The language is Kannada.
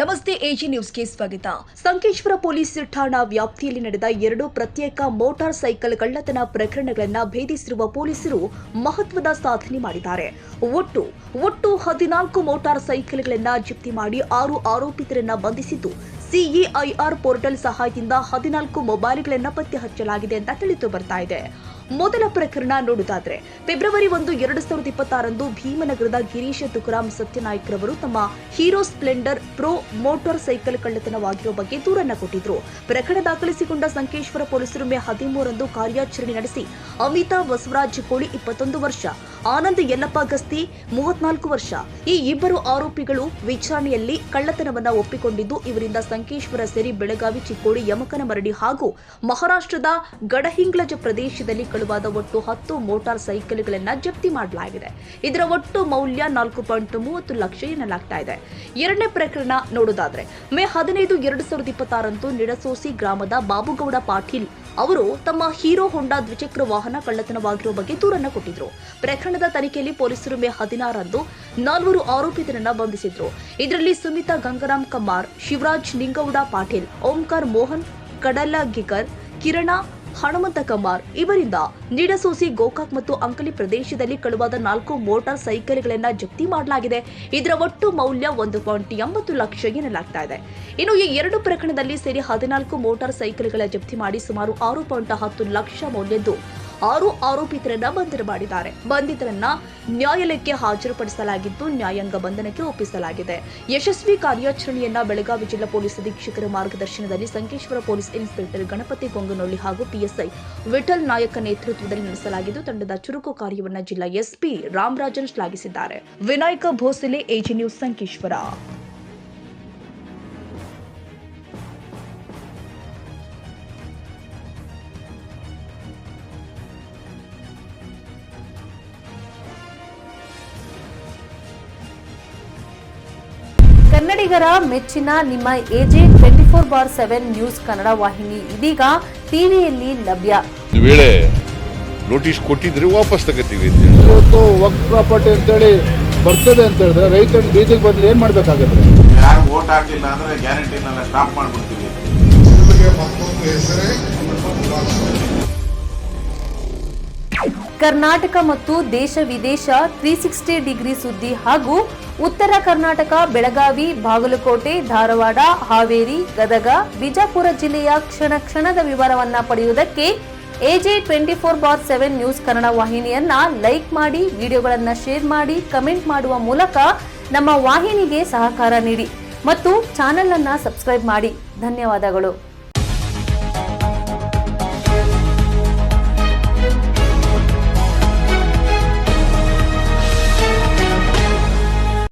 ನಮಸ್ತೆ ಎಜಿ ನ್ಯೂಸ್ಗೆ ಸ್ವಾಗತ. ಸಂಕೇಶ್ವರ ಪೊಲೀಸ್ ಠಾಣಾ ವ್ಯಾಪ್ತಿಯಲ್ಲಿ ನಡೆದ 2 ಪ್ರತ್ಯೇಕ ಮೋಟಾರ್ ಸೈಕಲ್ ಕಳ್ಳತನ ಪ್ರಕರಣಗಳನ್ನು ಭೇದಿಸಿರುವ ಪೊಲೀಸರು ಮಹತ್ವದ ಸಾಧನೆ ಮಾಡಿದ್ದಾರೆ. ಒಟ್ಟು 14 ಮೋಟಾರ್ ಸೈಕಲ್ಗಳನ್ನು ಜಪ್ತಿ ಮಾಡಿ 6 ಆರೋಪಿತರನ್ನು ಬಂಧಿಸಿದ್ದು, ಸಿಎಐಆರ್ ಪೋರ್ಟಲ್ ಸಹಾಯದಿಂದ 14 ಮೊಬೈಲ್ಗಳನ್ನು ಪತ್ತೆ ಹಚ್ಚಲಾಗಿದೆ ಅಂತ ತಿಳಿದು ಬರ್ತಾ ಇದೆ. ಮೊದಲ ಪ್ರಕರಣ ನೋಡುವುದಾದ್ರೆ ಫೆಬ್ರವರಿ 1, 2026 ಭೀಮನಗರದ ಗಿರೀಶ ತುಕಾರಾಮ್ ಸತ್ಯನಾಯ್ಕ ರವರು ತಮ್ಮ Hero Splendor Pro motor cycle ಕಳ್ಳತನವಾಗಿರುವ ಬಗ್ಗೆ ದೂರನ್ನ ಕೊಟ್ಟಿದ್ರು. ಪ್ರಕರಣ ದಾಖಲಿಸಿಕೊಂಡ ಸಂಕೇಶ್ವರ ಪೊಲೀಸರು ಮೇ 13 ಕಾರ್ಯಾಚರಣೆ ನಡೆಸಿ ಅಮಿತಾ ಬಸವರಾಜ್ ಕೋಳಿ 21 ವರ್ಷ, ಆನಂದ್ ಯಲ್ಲಪ್ಪ ಗಸ್ತಿ 34 ವರ್ಷ ಈ ಇಬ್ಬರು ಆರೋಪಿಗಳು ವಿಚಾರಣೆಯಲ್ಲಿ ಕಳ್ಳತನವನ್ನ ಒಪ್ಪಿಕೊಂಡಿದ್ದು, ಇವರಿಂದ ಸಂಕೇಶ್ವರ ಸೇರಿ ಬೆಳಗಾವಿ, ಚಿಕ್ಕೋಡಿ, ಯಮಕನಮರಡಿ ಹಾಗೂ ಮಹಾರಾಷ್ಟ್ರದ ಗಡಹಿಂಗ್ಲಜ ಪ್ರದೇಶದಲ್ಲಿ ಕಳುವಾದ ಒಟ್ಟು 10 ಮೋಟಾರ್ ಸೈಕಲ್ಗಳನ್ನು ಜಪ್ತಿ ಮಾಡಲಾಗಿದೆ. ಇದರ ಒಟ್ಟು ಮೌಲ್ಯ 4.30 ಲಕ್ಷ ಎನ್ನಲಾಗ್ತಾ ಇದೆ. ಎರಡನೇ ಪ್ರಕರಣ ನೋಡೋದಾದ್ರೆ ಮೇ 15, 2026 ನಿಡಸೋಸಿ ಗ್ರಾಮದ ಬಾಬುಗೌಡ ಪಾಟೀಲ್ ಅವರು ತಮ್ಮ ಹೀರೋ ಹೋಂಡಾ ದ್ವಿಚಕ್ರ ವಾಹನ ಕಳ್ಳತನವಾಗಿರುವ ಬಗ್ಗೆ ದೂರನ್ನ ಕೊಟ್ಟಿದ್ರು. ಪ್ರಕರಣದ ತನಿಖೆಯಲ್ಲಿ ಪೊಲೀಸರು ಮೇ 16 4 ಆರೋಪಿತರನ್ನ ಬಂಧಿಸಿದ್ರು. ಇದರಲ್ಲಿ ಸುಮಿತಾ ಗಂಗಾರಾಮ್ ಕಮಾರ್, ಶಿವರಾಜ್ ನಿಂಗೌಡ ಪಾಟೀಲ್, ಓಂಕಾರ್ ಮೋಹನ್ ಕಡಲಗಿಕರ್, ಕಿರಣ ಹನುಮಂತ ಕಮಾರ್ ಇವರಿಂದ ನಿಡಸೋಸಿ, ಗೋಕಾಕ್ ಮತ್ತು ಅಂಕಲಿ ಪ್ರದೇಶದಲ್ಲಿ ಕಳುವಾದ 4 ಮೋಟಾರ್ ಸೈಕಲ್ಗಳನ್ನು ಜಪ್ತಿ ಮಾಡಲಾಗಿದೆ. ಇದರ ಒಟ್ಟು ಮೌಲ್ಯ 1.80 ಲಕ್ಷ ಎನ್ನಲಾಗ್ತಾ ಇದೆ. ಇನ್ನು ಈ 2 ಪ್ರಕರಣದಲ್ಲಿ ಸೇರಿ 14 ಮೋಟಾರ್ ಸೈಕಲ್ಗಳ ಜಪ್ತಿ ಮಾಡಿ ಸುಮಾರು 6.10 ಲಕ್ಷ ಮೌಲ್ಯದ್ದು 6 ಆರೋಪಿತರನ್ನ ಬಂಧನ ಮಾಡಿದ್ದಾರೆ. ಬಂಧಿತರನ್ನ ನ್ಯಾಯಾಲಯಕ್ಕೆ ಹಾಜರುಪಡಿಸಲಾಗಿದ್ದು, ನ್ಯಾಯಾಂಗ ಬಂಧನಕ್ಕೆ ಒಪ್ಪಿಸಲಾಗಿದೆ. ಯಶಸ್ವಿ ಕಾರ್ಯಾಚರಣೆಯನ್ನ ಬೆಳಗಾವಿ ಜಿಲ್ಲಾ ಪೊಲೀಸ್ ಅಧೀಕ್ಷಕರ ಮಾರ್ಗದರ್ಶನದಲ್ಲಿ ಸಂಕೇಶ್ವರ ಪೊಲೀಸ್ ಇನ್ಸ್ಪೆಕ್ಟರ್ ಗಣಪತಿ ಗೊಂಗನೊಳ್ಳಿ ಹಾಗೂ ಪಿಎಸ್ಐ ವಿಠಲ್ ನಾಯಕ ನೇತೃತ್ವದಲ್ಲಿ ನಡೆಸಲಾಗಿದ್ದು, ತಂಡದ ಚುರುಕು ಕಾರ್ಯವನ್ನು ಜಿಲ್ಲಾ ಎಸ್ಪಿ ರಾಮರಾಜನ್ ಶ್ಲಾಘಿಸಿದ್ದಾರೆ. Vinayak Bhosale, AG News, Sankeshwar. ಕನ್ನಡಿಗರ ಮೆಚ್ಚಿನ ನಿಮ್ಮ ಎಜೆ 24/7 ನ್ಯೂಸ್ ಕನ್ನಡ ವಾಹಿನಿ ಇದೀಗ ಟಿವಿಯಲ್ಲಿ ಲಭ್ಯ. ವೇಳೆ ನೋಟಿಸ್ ಕೊಟ್ಟಿದ್ರೆ ವಾಪಸ್ ತಗೋತೀವಿ. ಇವತ್ತು ವಕ್ಫ್ ಪ್ರಾಪರ್ಟಿ ಅಂತೇಳಿ ಬರ್ತದೆ ಅಂತ ಹೇಳಿದ್ರೆ ರೈತರು ಬೀದಿಗೆ ಬಂದು ಏನ್ ಮಾಡ್ಬೇಕಾಗತ್ತೆ? ಯಾರು ವೋಟ್ ಹಾಕಿಲ್ಲ ಅಂದ್ರೆ ಗ್ಯಾರಂಟಿನೆಲ್ಲ ಸ್ಟಾಪ್ ಮಾಡ್ಬಿಡ್ತೀವಿ. ಕರ್ನಾಟಕ ಮತ್ತು ದೇಶ ವಿದೇಶ 360 ಡಿಗ್ರಿ ಸುದ್ದಿ ಹಾಗೂ ಉತ್ತರ ಕರ್ನಾಟಕ, ಬೆಳಗಾವಿ, ಬಾಗಲಕೋಟೆ, ಧಾರವಾಡ, ಹಾವೇರಿ, ಗದಗ, ಬಿಜಾಪುರ ಜಿಲ್ಲೆಯ ಕ್ಷಣ ಕ್ಷಣದ ವಿವರವನ್ನ ಪಡೆಯುವುದಕ್ಕೆ ಎಜೆ 24/7 ನ್ಯೂಸ್ ಕನ್ನಡ ವಾಹಿನಿಯನ್ನ ಲೈಕ್ ಮಾಡಿ, ವಿಡಿಯೋಗಳನ್ನ ಶೇರ್ ಮಾಡಿ, ಕಮೆಂಟ್ ಮಾಡುವ ಮೂಲಕ ನಮ್ಮ ವಾಹಿನಿಗೆ ಸಹಕಾರ ನೀಡಿ ಮತ್ತು ಚಾನೆಲ್ ಅನ್ನ ಸಬ್ಸ್ಕ್ರೈಬ್ ಮಾಡಿ. ಧನ್ಯವಾದಗಳು.